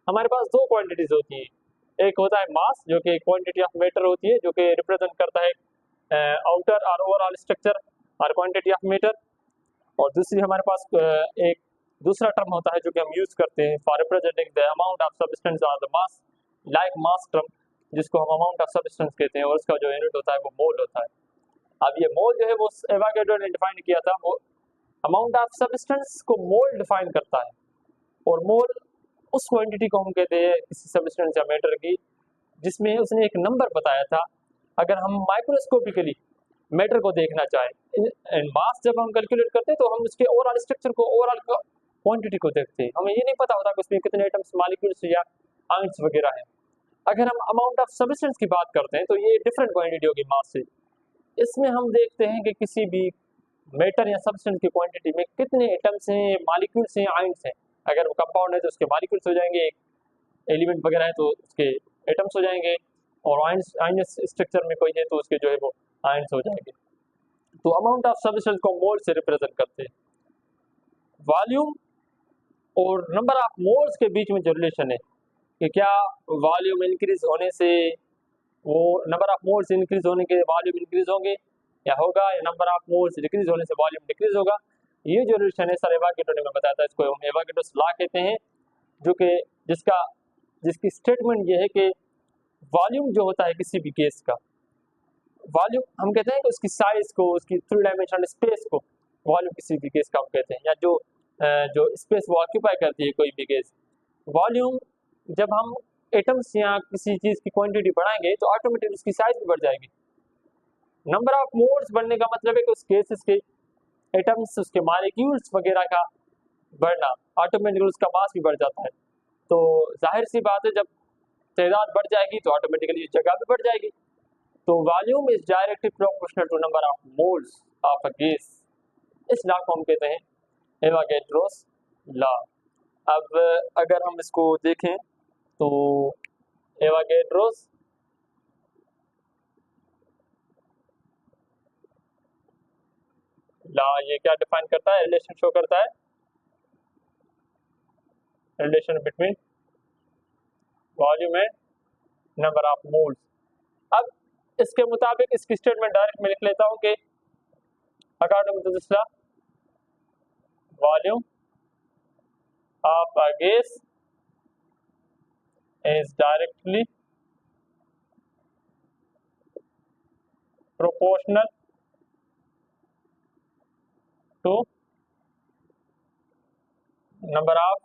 हमारे पास दो क्वांटिटीज होती है। एक होता है मास, जो कि क्वांटिटी ऑफ मैटर होती है, जो कि रिप्रेजेंट करता है आउटर और ओवरऑल स्ट्रक्चर और क्वांटिटी ऑफ मैटर, और दूसरी हमारे पास एक दूसरा टर्म होता है जो कि हम यूज करते हैं for representing the amount of substance और the mass, like mass term, जिसको हम अमाउंट ऑफ सबस्टेंस कहते हैं, और उसका जो यूनिट होता है वो मोल होता है। अब ये मोल जो है वो एवागेड्रो ने डिफाइन किया था, वो अमाउंट ऑफ सबस्टेंस को मोल डिफाइन करता है, और मोल उस क्वांटिटी को हम कहते हैं किसी सबस्टेंस या मैटर की जिसमें उसने एक नंबर बताया था। अगर हम माइक्रोस्कोपिकली मैटर को देखना चाहें, मास जब हम कैलकुलेट करते हैं तो हम उसके ओवरऑल स्ट्रक्चर को, ओवरऑल क्वांटिटी को देखते हैं, हमें ये नहीं पता होता कि उसमें कितने एटम्स, मॉलिक्यूल्स या आयंस वगैरह हैं। अगर हम अमाउंट ऑफ सबस्टेंस की बात करते हैं तो ये डिफरेंट क्वांटिटी होगी मास से। इसमें हम देखते हैं कि किसी भी मैटर या सबस्टेंस की क्वांटिटी में कितने एटम्स हैं, मॉलिक्यूल्स हैं, आयंस हैं। अगर वो कंपाउंड है तो उसके मॉलिक्यूल्स हो जाएंगे, एलिमेंट वगैरह है तो उसके एटम्स हो जाएंगे, और आयंस स्ट्रक्चर में कोई है तो उसके जो है वो आयंस हो जाएंगे। तो अमाउंट ऑफ सबस्टेंस को मोल से रिप्रेजेंट करते हैं। वॉल्यूम और नंबर ऑफ मोल्स के बीच में जो रिलेशन है कि क्या वॉल्यूम इंक्रीज होने से वो नंबर ऑफ मोल्स इंक्रीज होने के वॉल्यूम इंक्रीज होंगे या होगा, या नंबर ऑफ मोल्स डिक्रीज होने से वॉल्यूम डिक्रीज होगा। ये जो रिलेशन है सर एवागेड्रो ने बताया था, इसको हम एवागेड्रोस लॉ कहते हैं, जो कि जिसकी स्टेटमेंट ये है कि वॉल्यूम जो होता है किसी भी गैस का, वॉल्यूम हम कहते हैं कि उसकी साइज को, उसकी थ्री डायमेंशनल स्पेस को वॉल्यूम किसी भी गैस का हम कहते हैं, या जो स्पेस वो ऑक्यूपाई करती है कोई भी गैस। वॉल्यूम जब हम एटम्स या किसी चीज की क्वांटिटी बढ़ाएंगे तो ऑटोमेटिकली उसकी साइज भी बढ़ जाएगी। नंबर ऑफ मोल्स बढ़ने का मतलब है कि उस गैसेस के एटम्स, उसके मॉलिक्यूल्स वगैरह का बढ़ना, ऑटोमेटिकली उसका मास भी बढ़ जाता है। तो जाहिर सी बात है, जब तादाद बढ़ जाएगी तो ऑटोमेटिकली जगह भी बढ़ जाएगी। तो volume is directly proportional to number of moles of a gas. इस लॉ को हम कहते हैं एवागेड्रोस लॉ। अब अगर हम इसको देखें तो एवागेड्रोस लॉ ये क्या डिफाइन करता है, रिलेशन शो करता है, relation between volume and number of moles. अब इसके मुताबिक इसकी स्टेटमेंट डायरेक्ट में लिख लेता हूं कि according to this law volume of a gas is directly proportional to number of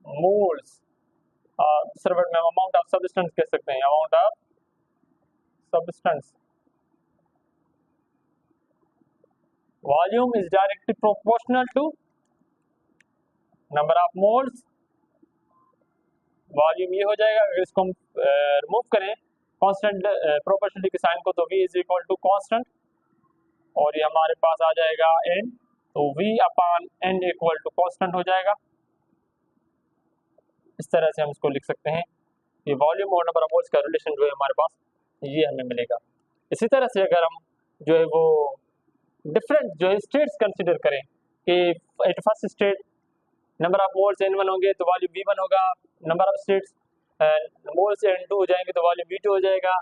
moles। दूसरे वर्ड में अमाउंट ऑफ सबस्टेंस कह सकते हैं, amount of substance. Volume is directly proportional to number of moles. Volume ये हो जाएगा, अगर इसको हम रिमूव करें कांस्टेंट प्रोपोर्शनलिटी के साइन को, तो v is equal to constant, और ये हमारे पास आ जाएगा n, तो v upon n equal to constant हो जाएगा। इस तरह से हम इसको लिख सकते हैं। ये वॉल्यूम और नंबर ऑफ मोल्स का रिलेशन जो है हमारे पास ये हमें मिलेगा। इसी तरह से अगर हम जो है वो डिफरेंट जो है स्टेट्स कंसिडर करें कि eight first state number of moles n1 होंगे तो वॉल्यूम v1 होगा, number of states moles n2 हो जाएंगे तो वॉल्यूम v2 हो जाएगा।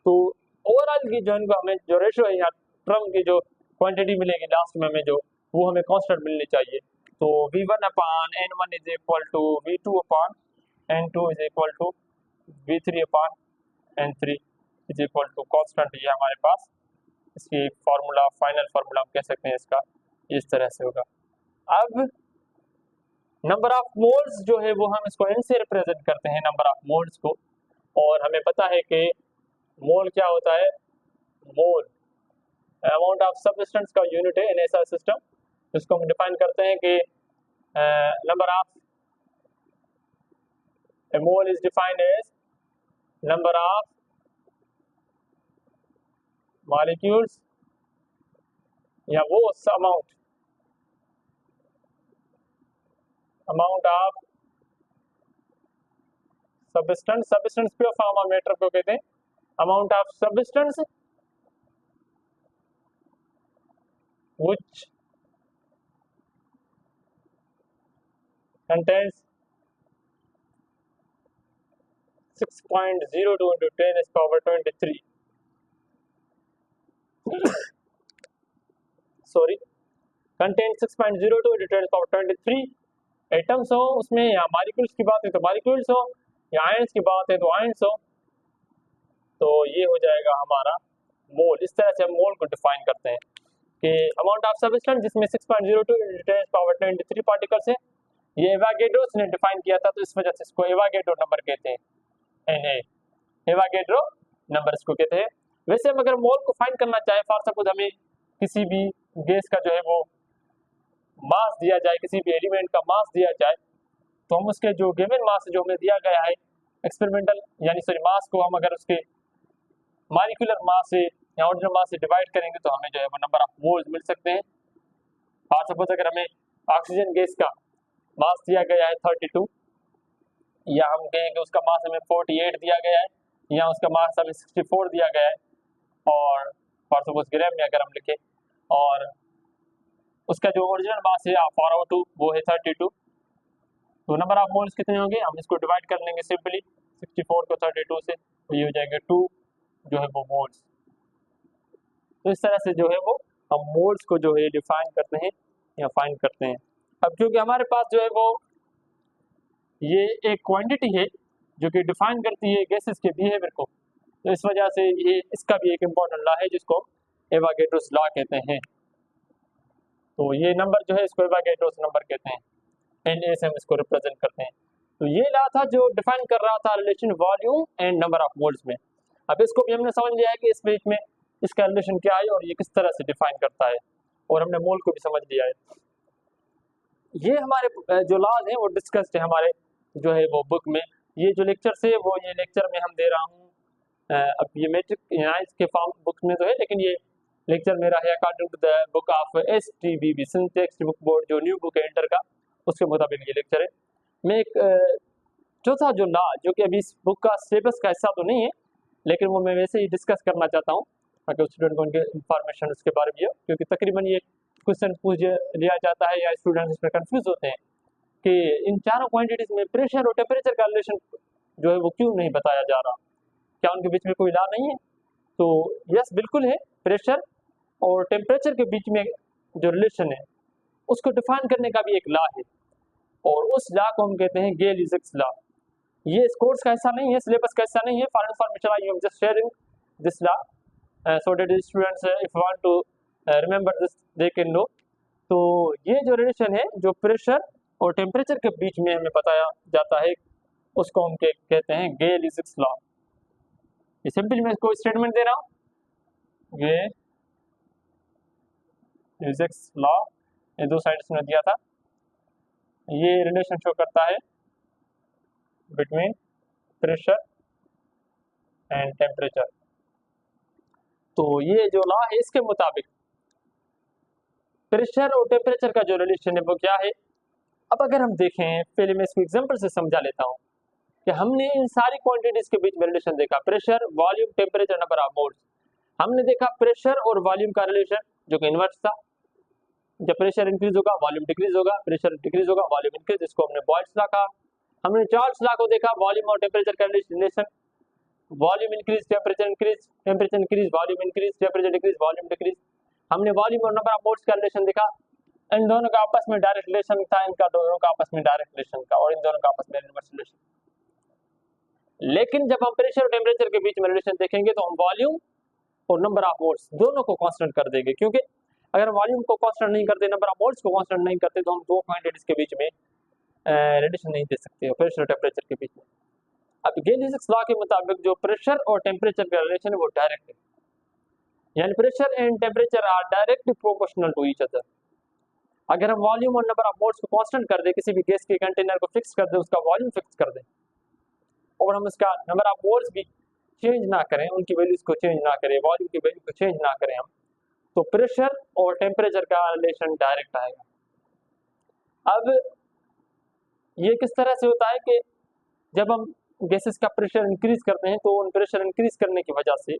तो ओवरऑल की जो इनको हमें जो रेशो है यहाँ टर्म की जो क्वांटिटी मिलेगी लास्ट में हमें जो, वो हमें कांस्टेंट मिलनी चाहिए। तो V1 upon N1 is equal to V2 upon N2 is equal to V3 upon N3 is equal to constant. ये हमारे पास इसकी फार्मूला, फाइनल फार्मूला हम कह सकते हैं इसका, इस तरह से होगा। अब नंबर ऑफ मोल्स जो है वो हम इसको N से रिप्रेजेंट करते हैं, नंबर ऑफ मोल्स को, और हमें पता है कि मोल क्या होता है, मोल अमाउंट ऑफ सब्सटेंस का यूनिट है इन ऐसा सिस्टम, जिसको हम डिफाइन करते हैं कि number of a mole is defined as number of molecules या वो amount of substance, substance pure form of matter को कहते हैं, amount of substance which contains 6.02 into 10 is power 23 sorry contains 6.02 into 10 is power 23 atoms हो उसमें, या मॉलिक्यूल्स की बात है तो मॉलिक्यूल्स हो, या आयंस की बात है तो आयंस हो, तो ये हो जाएगा हमारा मोल। इस तरह से हम मोल को डिफाइन करते हैं कि अमाउंट ऑफ सब्सटेंस जिसमें 6.02 into 10 is power 23 पार्टिकल्स है। ये एवागेड्रोस ने डिफाइन किया था, तो इस वजह से इसको एवागेड्रो नंबर कहते हैं, एवागेड्रो नंबर इसको कहते हैं। वैसे हम अगर मोल को फाइंड करना चाहे, फॉर सपोज हमें किसी भी गैस का जो है वो मास दिया जाए, किसी भी एलिमेंट का मास दिया जाए, तो हम उसके जो गिवन मास जो हमें दिया गया है एक्सपेरिमेंटल यानी सॉरी मास को हम अगर उसके मॉलिक्यूलर मास से या ऑर्डिनल मास से डिवाइड करेंगे तो हमें जो है वो नंबर ऑफ मोल्स मिल सकते हैं। फॉर सपोज अगर हमें ऑक्सीजन गैस का मास दिया गया है 32, या हम कहेंगे उसका मास हमें 48 दिया गया है, या उसका मास हमें 64 दिया गया है, और फॉर सपोज ग्राम में अगर हम लिखें, और उसका जो ओरिजिनल मास है 402 वो है 32, तो नंबर ऑफ मोल्स कितने होंगे, हम इसको डिवाइड कर लेंगे सिंपली 64 को 32 से, तो ये हो जाएगा 2 जो है वो मोल्स। तो इस तरह से जो है वो हम मोल्स को जो है डिफाइन करते हैं या फाइंड करते हैं। अब क्योंकि हमारे पास जो है वो ये एक क्वांटिटी है जो कि डिफाइन करती है गैसेस के बिहेवियर को, तो इस वजह से ये इसका भी एक इम्पॉर्टेंट लॉ है जिसको एवागेड्रोस लॉ कहते हैं। तो ये नंबर जो है इसको एवागेड्रोस नंबर कहते हैं, एन से हम इसको रिप्रेजेंट करते हैं। तो ये लॉ था जो डिफाइन कर रहा था relation volume and number of moles में। अब इसको भी हमने समझ लिया है कि इस बीच में इसका रिलेशन क्या है और ये किस तरह से डिफाइन करता है, और हमने मोल को भी समझ लिया है। ये हमारे जो लॉज हैं वो डिस्कस्ड है हमारे जो है वो बुक में। ये जो लेक्चर है वो ये लेक्चर में हम दे रहा हूँ, अब ये मैट्रिक के फॉर्म बुक में तो है, लेकिन ये लेक्चर मेरा है according to the book of STBB textbook board, जो न्यू बुक है इंटर का, उसके मुताबिक ये लेक्चर है। मैं एक चौथा जो लॉ जो कि अभी इस बुक का सिलेबस का हिस्सा तो नहीं है, लेकिन वो मैं वैसे ही डिस्कस करना चाहता हूँ ताकि स्टूडेंट को उनके इन्फॉर्मेशन उसके बारे में, क्योंकि तकरीबन ये क्वेश्चन पूछ लिया जाता है या स्टूडेंट इसमें कंफ्यूज होते हैं कि इन चारों क्वांटिटीज में प्रेशर और टेम्परेचर का रिलेशन जो है वो क्यों नहीं बताया जा रहा, क्या उनके बीच में कोई लॉ नहीं है? तो यस बिल्कुल है, प्रेशर और टेम्परेचर के बीच में जो रिलेशन है उसको डिफाइन करने का भी एक लॉ है, और उस लॉ को हम कहते हैं गेल-लीजेक्स लॉ। ये इस कोर्स का हिस्सा नहीं है, सिलेबस का हिस्सा नहीं है, for information I am just sharing this law so that students if want to remember this they can know. तो ये जो रिलेशन है जो प्रेशर और टेम्परेचर के बीच में हमें बताया जाता है उसको हम कहते हैं गेल-लीजेक्स लॉ। ये सिंपली मैं इसको स्टेटमेंट दे रहा हूँ, गेल-लीजेक्स लॉ, ये दो साइड्स में दिया था। ये रिलेशन शो करता है बिटवीन प्रेशर एंड टेम्परेचर। तो ये जो लॉ है इसके मुताबिक प्रेशर और टेम्परेचर का जो रिलेशन है वो क्या है। अब अगर हम देखें, पहले मैं इसको एग्जांपल से समझा लेता हूँ कि हमने इन सारी क्वांटिटीज के बीच में रिलेशन देखा, pressure, volume, temperature, number of moles. हमने देखा प्रेशर और वॉल्यूम का रिलेशन जो कि इनवर्स था, जब प्रेशर इंक्रीज होगा वॉल्यूम डिक्रीज होगा, प्रेशर डिक्रीज होगा वॉल्यूम इंक्रीज, इसको हमने बॉयल्स लॉ कहा। हमने चार्ल्स लॉ को देखा, वॉल्यूम और टेम्परेचर का relation, volume increase temperature increase, temperature increase volume increase, temperature decrease volume decrease. हमने वॉल्यूम और नंबर ऑफ मोल्स का रिलेशन देखा, इन दोनों का आपस में डायरेक्ट रिलेशन था, इनका दोनों का आपस में डायरेक्ट रिलेशन था और इन दोनों का आपस में इनवर्स रिलेशन। लेकिन जब हम प्रेशर और टेम्परेचर के बीच में रिलेशन देखेंगे तो हम वॉल्यूम और नंबर ऑफ मोल्स दोनों को कांस्टेंट कर देंगे, क्योंकि अगर वॉल्यूम को कांस्टेंट नहीं करते, नंबर ऑफ मोल्स को कांस्टेंट नहीं करते, तो हम दो क्वांटिटीज के बीच में रिलेशन नहीं दे सकते प्रेशर और टेम्परेचर के बीच में। अब गेल-लीजिक्स लॉ के मुताबिक जो प्रेशर और टेम्परेचर का रिलेशन है वो डायरेक्ट है, यानी pressure and temperature are directly proportional to each other. अगर हम वॉल्यूम और नंबर ऑफ मोल्स को कांस्टेंट कर दे, किसी भी गैस के कंटेनर को फिक्स कर दे, उसका वॉल्यूम फिक्स कर दे और हम उसका नंबर ऑफ मोल्स भी चेंज ना करें, उनकी वैल्यूज को चेंज ना करें, वॉल्यूम की वैल्यू को चेंज ना करें हम, तो प्रेशर और टेम्परेचर का रिलेशन डायरेक्ट आएगा। अब ये किस तरह से होता है कि जब हम गैसेस का प्रेशर इंक्रीज करते हैं तो उन प्रेशर इंक्रीज करने की वजह से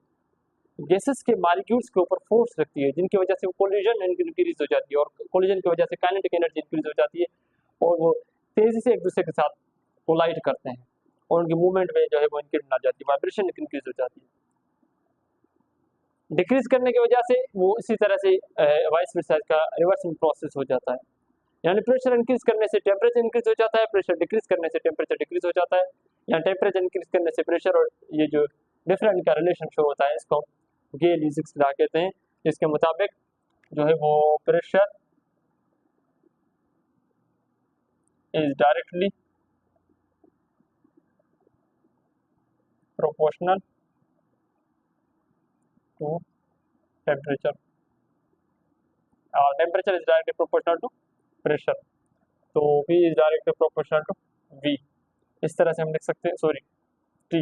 गैसेस के मॉलिक्यूल्स के ऊपर फोर्स लगती है, जिनकी वजह से कोलिजन इंक्रीज हो जाती है और कोलिजन की वजह से काइनेटिक एनर्जी इंक्रीज हो जाती है और वो तेजी से एक दूसरे के साथ कोलाइड करते हैं और उनकी मूवमेंट में जो है वो इंक्रीज आ जाती है, वाइब्रेशन इंक्रीज हो जाती है। डिक्रीज करने की वजह से वो इसी तरह से वाइस वर्सा का रिवर्सिंग प्रोसेस हो जाता है, यानी प्रेशर इंक्रीज करने से टेम्परेचर इंक्रीज हो जाता है, प्रेशर डिक्रीज करने से टेम्परेचर डिक्रीज हो जाता है, या टेम्परेचर इंक्रीज करने से प्रेशर और ये जो डिफरेंट का रिलेशन शो होता है, इसको गेल-लीजिक्स लॉ कहते हैं, जिसके मुताबिक जो है वो pressure is directly proportional to temperature और temperature is directly proportional to pressure, तो V is directly proportional to V। इस तरह से हम लिख सकते हैं, सॉरी T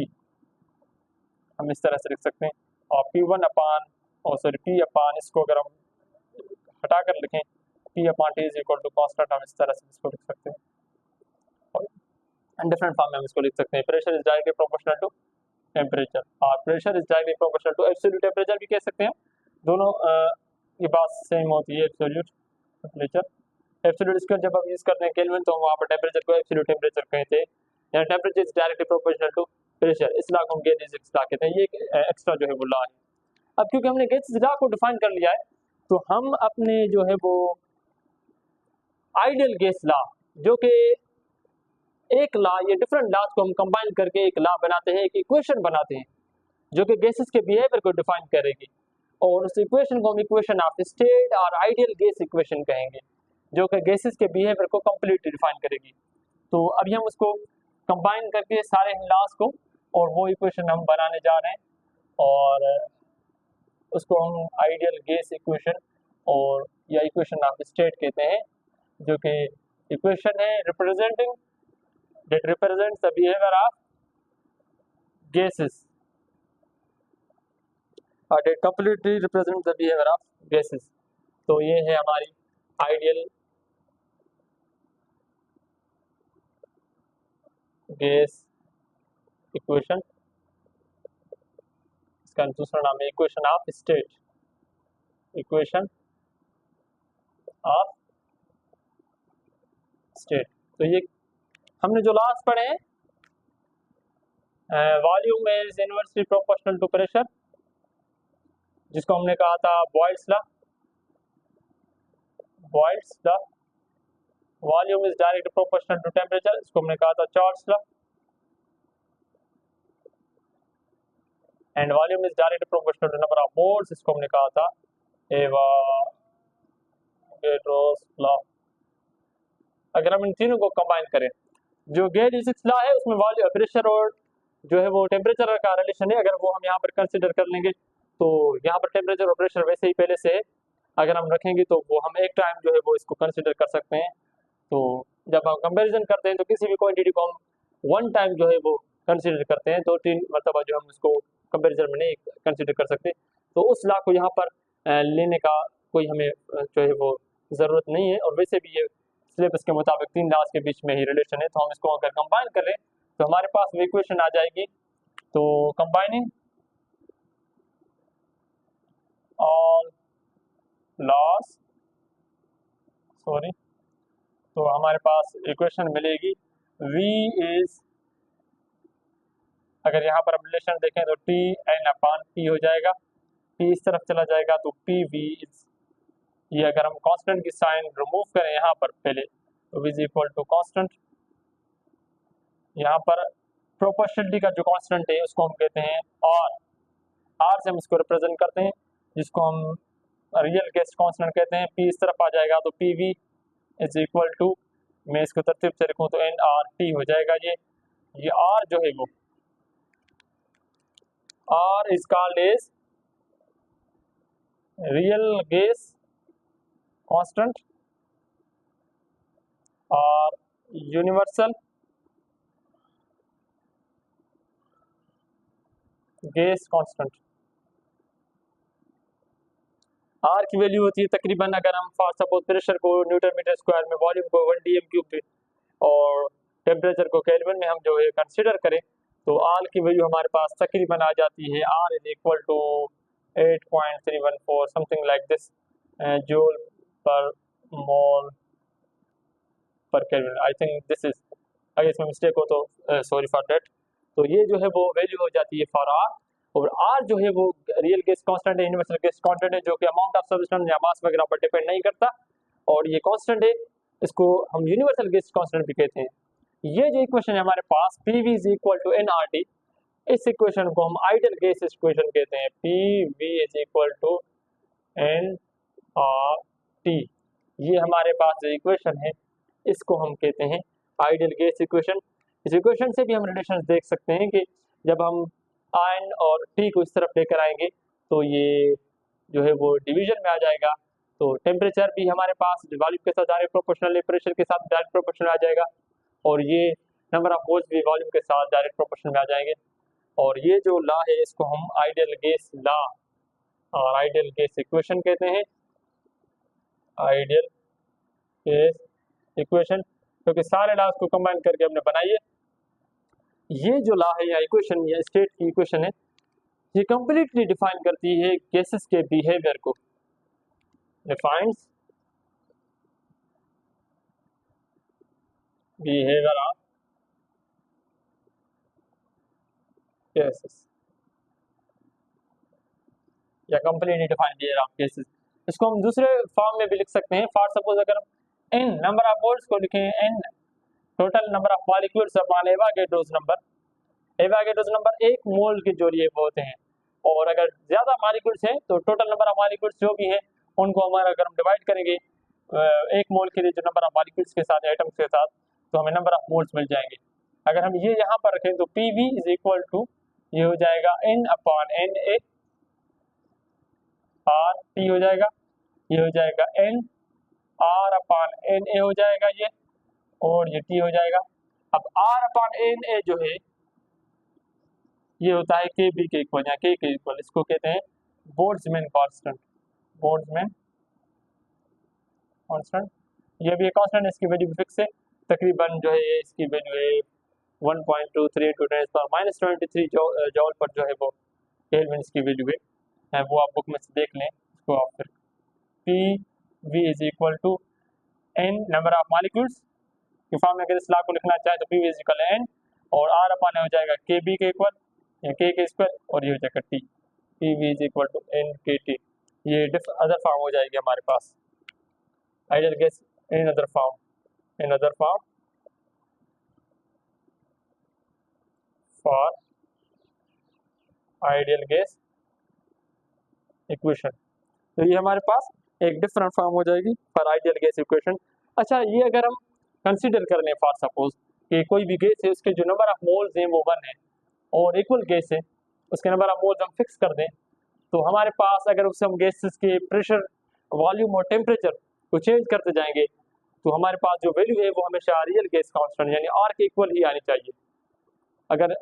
हम इस तरह से लिख सकते हैं, और P1 अपान और सॉरी P अपान, इसको अगर हम हटाकर लिखें P upon T is equal to constant, हम इस तरह से इसको लिख सकते हैं और डिफरेंट फॉर्म में हम इसको लिख सकते हैं। Pressure is directly proportional to temperature और pressure is directly proportional to absolute temperature भी कह सकते हैं, दोनों की बात सेम होती है। एब्सोल्यूट टेम्परेचर, एब्सोल्यूट स्क्वायर जब हम यूज करते हैं केल्विन, तो वहाँ पर टेम्परेचर को एब्सोल्यूट टेम्परेचर कहते हैं, या temperature is directly proportional to pressure, इस लॉ को हम गेल-लीजिक्स लॉ कहते हैं। ये एक्स्ट्रा जो है वो लॉ है। अब क्योंकि हमने गेल-लीजिक्स लॉ को डिफाइन कर लिया है, तो हम अपने जो है वो आइडियल गैस लॉ, जो कि एक लॉ, ये डिफरेंट लॉज को हम कंबाइन करके एक लॉ बनाते हैं, एक इक्वेशन बनाते हैं जो कि गैसेस के बिहेवियर को डिफाइन करेगी, और उस इक्वेशन को हम इक्वेशन ऑफ स्टेट और आइडियल गैस इक्वेशन कहेंगे, जो कि गैसेस के बिहेवियर को कंप्लीटली डिफाइन करेगी। तो अभी हम उसको कंबाइन करके सारे लॉज को, और वो इक्वेशन हम बनाने जा रहे हैं, और उसको हम आइडियल गैस इक्वेशन और या इक्वेशन ऑफ स्टेट कहते हैं, जो कि इक्वेशन है representing that represents the behavior of gases or that completely represents the behavior of gases। तो ये है हमारी आइडियल गैस इक्वेशन, इसका दूसरा नाम है equation of state, equation of state. तो ये हमने जो लॉस पढ़े हैं, volume is inversely proportional to pressure, जिसको हमने कहा था Boyle's law, Boyle's law. Volume is directly proportional to temperature, इसको हमने कहा था Charles law, and volume is directly proportional to number of moles, इसको हमने कहा था एवोगाड्रोस लॉ। अगर हम इन तीनों को कंबाइन करें, जो गेल-लीजिक्स लॉ है उसमें वॉल्यूम, प्रेशर और जो है वो टेम्परेचर का रिलेशन है, अगर वो हम यहाँ पर कंसीडर कर लेंगे, तो यहाँ पर टेम्परेचर और प्रेशर वैसे ही पहले से है, अगर हम रखेंगे तो वो हम एक टाइम जो है वो इसको कंसीडर कर सकते हैं। तो जब हम कंपैरिजन करते हैं तो किसी भी क्वांटिटी को हम वन टाइम जो है वो कंसीडर करते हैं, 2-3 मरतबा जो हम उसको कंपैरिजन में नहीं कंसीडर कर सकते। तो उस लॉ को यहाँ पर लेने का कोई हमें जो है वो ज़रूरत नहीं है, और वैसे भी ये सिलेबस के मुताबिक 3 लॉज के बीच में ही रिलेशन है। तो हम इसको अगर कंबाइन करें तो हमारे पास वो इक्वेशन आ जाएगी। तो कंबाइनिंग ऑल लॉज, सॉरी, तो हमारे पास इक्वेशन मिलेगी V इज, अगर यहाँ पर हम रिलेशन देखें तो T n अपान P हो जाएगा, P इस तरफ चला जाएगा तो PV इज ये अगर हम कांस्टेंट की साइन रिमूव करें यहाँ पर पहले, तो इज इक्वल टू कांस्टेंट, यहाँ पर प्रोपोर्शनलिटी का जो कांस्टेंट है उसको हम कहते हैं आर से हम इसको रिप्रेजेंट करते हैं, जिसको हम रियल गेस कांस्टेंट कहते हैं। पी इस तरफ आ जाएगा तो P V is equal to, मैं इसको तरतीब से लिखूँ तो एन आर टी हो जाएगा। ये आर जो है वो R is called as real gas constant और यूनिवर्सल गैस कांस्टेंट। आर की वैल्यू होती है तकरीबन, अगर हम फॉर सपोज प्रेशर को न्यूटन मीटर स्क्वायर में, वॉल्यूम को 1 dm³ और टेम्परेचर को केल्विन में हम जो है कंसीडर करें, तो आर की वैल्यू हमारे पास तकरीबन आ जाती है R is equal to 8.314 something like this joule per mole per kelvin. I think this is, अगर इसमें मिस्टेक हो तो सॉरी फॉर दैट। तो ये जो है वो वैल्यू हो जाती है फॉर आर, और आर जो है वो रियल गैस कांस्टेंट है, यूनिवर्सल गैस कांस्टेंट है, जो कि अमाउंट ऑफ सब्सटेंस या मास वगैरह पर डिपेंड नहीं करता, और ये कांस्टेंट है, इसको हम यूनिवर्सल गैस कांस्टेंट भी कहते हैं। ये जो इक्वेशन है हमारे पास PV is equal to NRT, इस इक्वेशन को हम आइडियल गैस इक्वेशन कहते हैं। PV is equal to NRT, ये हमारे पास जो इक्वेशन है इसको हम कहते हैं आइडियल गैस इक्वेशन। इस इक्वेशन से भी हम रिलेशन देख सकते हैं कि जब हम आयन और टी को इस तरफ लेकर आएंगे तो ये जो है वो डिवीजन में आ जाएगा, तो टेम्परेचर भी हमारे पास वॉल्यूम के साथ डायरेक्ट प्रोपोर्शनल है, प्रेशर के साथ डायरेक्ट प्रोपोर्शनल आ जाएगा, और ये नंबर ऑफ मोल्स भी वॉल्यूम के साथ डायरेक्ट प्रोपोर्शनल में आ जाएंगे। और ये जो लॉ है इसको हम आइडियल गैस लॉ और आइडियल गैस इक्वेशन कहते हैं, आइडियल गैस इक्वेशन, क्योंकि सारे लॉज को कंबाइन करके हमने बनाई है। ये जो लॉ है या इक्वेशन या स्टेट की इक्वेशन है, ये कंप्लीटली डिफाइन करती है गैसेस के बिहेवियर को, डिफाइंस बिहेवियर ऑफ गैसेस या completely define behaviour of gases. इसको हम दूसरे फॉर्म में भी लिख सकते हैं। फॉर सपोज अगर हम n नंबर ऑफ मोल्स को लिखें, n total number of molecules upon Avogadro's number, Avogadro's number एक मोल के जो लिए वो होते हैं, और अगर ज्यादा मॉलिक्यूल्स हैं तो टोटल नंबर ऑफ मॉलिक्यूल्स जो भी हैं उनको हमारा अगर हम डिवाइड करेंगे एक मोल के लिए जो नंबर ऑफ मॉलिक्यूल्स के साथ, एटम्स के साथ, तो हमें नंबर ऑफ मोल्स मिल जाएंगे। अगर हम ये यहाँ पर रखें तो PV इज इक्वल टू, ये हो जाएगा N अपॉन Na, RT हो जाएगा, ये हो जाएगा N R अपॉन Na हो जाएगा ये, और ये T हो जाएगा। अब R अपॉन Na जो है ये होता है KB के इक्वल या K के इक्वल, इसको कहते हैं बोल्ट्जमैन कांस्टेंट, बोल्ट्जमैन कांस्टेंट। ये भी एक कांस्टेंट, इसकी वैल्यू भी फिक्स है, तकरीबन जो है इसकी वैल्यू है 1.23 × 10⁻23 जॉल पर जो है वो केल्विन की वैल्यू है, वो आप बुक में से देख लें। इसको आप फिर PV is equal to N number of molecules की फॉर्म में अगर इस लॉ को लिखना चाहे तो PV इज इक्वल N, और R अपॉन हो जाएगा KB के इक्वल या K के स्क्वायर, और ये हो जाएगा T, PV is equal to NKT। ये अदर फॉर्म हो जाएगी हमारे पास, ideal gas in other form, in other form for ideal gas equation. तो ये हमारे पास एक डिफरेंट फॉर्म हो जाएगी फॉर आइडियल गैस इक्वेशन। अच्छा, ये अगर हम कंसीडर कर लें फॉर सपोज कि कोई भी गैस है उसके जो नंबर ऑफ मोल्स हैं वो 1 है, और इक्वल गैस है उसके नंबर ऑफ मोल्स हम फिक्स कर दें, तो हमारे पास अगर उससे हम गैसेस के प्रेशर, वॉल्यूम और टेम्परेचर को चेंज करते जाएंगे तो हमारे पास जो वैल्यू है वो हमेशा रियल गैस कांस्टेंट यानी R के इक्वल ही आनी चाहिए। अगर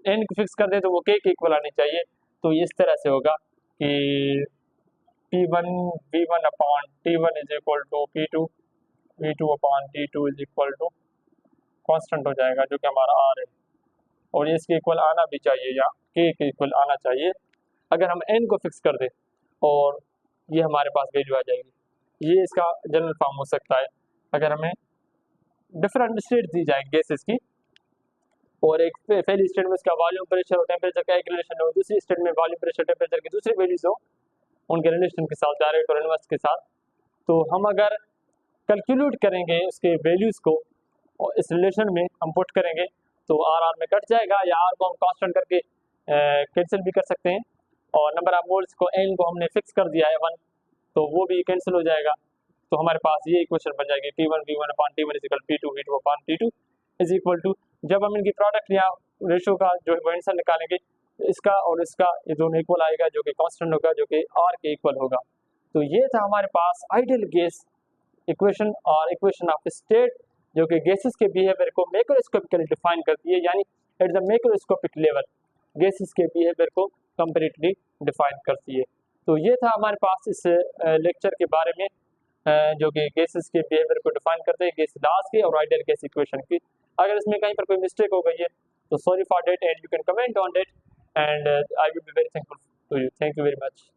N को फिक्स कर दें तो वो K के इक्वल आनी चाहिए। तो इस तरह से होगा कि P1 V1 upon T1 is equal to P2 V2 upon T2 is equal to constant हो जाएगा जो कि हमारा R है, और ये इसके इक्वल आना भी चाहिए या K के इक्वल आना चाहिए। अगर हम N को फिक्स कर दें और ये हमारे पास वैल्यू आ जाएगी, ये इसका जनरल फॉर्म हो सकता है। अगर हमें डिफरेंट स्टेट दी जाए गैसेस की, और एक पहली स्टेट में इसका वॉल्यूम, प्रेशर और टेम्परेचर का एक रिलेशन हो, दूसरी स्टेट में वॉल्यूम, प्रेशर, टेम्परेचर की दूसरी वैल्यूज हो, उनके रिलेशन के साथ, डायरेक्ट और इनवर्स के साथ। तो हम अगर कैलकुलेट करेंगे उसके वैल्यूज़ को और इस रिलेशन में हम पुट करेंगे तो आर में कट जाएगा, या आर को हम कांस्टेंट करके कैंसिल भी कर सकते हैं, और नंबर ऑफ मोल्स को एन को हमने फिक्स कर दिया है 1, तो वो भी कैंसिल हो जाएगा। तो हमारे पास ये इक्वेशन बन जाएगी T1 V1 upon T1 is equal P2 V2 upon T2 is equal to, जब हम इनकी प्रोडक्ट या रेशो का जो है आंसर निकालेंगे, इसका और इसका ये दोनों इक्वल आएगा, जो कि कांस्टेंट होगा, जो कि आर के इक्वल होगा। तो ये था हमारे पास आइडियल गैस इक्वेशन और इक्वेशन ऑफ स्टेट, जो कि गैसेस के बिहेवियर को मैक्रोस्कोपिकली डिफाइन करती है, यानी at the macroscopic level gases के बिहेवियर को कंपैरेटिवली डिफाइन करती है। तो ये था हमारे पास इस लेक्चर के बारे में, जो कि गैसेस के बिहेवियर को डिफाइन करते हैं, गैस लॉज के और आइडियल गैस इक्वेशन की। अगर इसमें कहीं पर कोई मिस्टेक हो गई है तो sorry for that, and you can comment on that, and I will be very thankful to you. Thank you very much.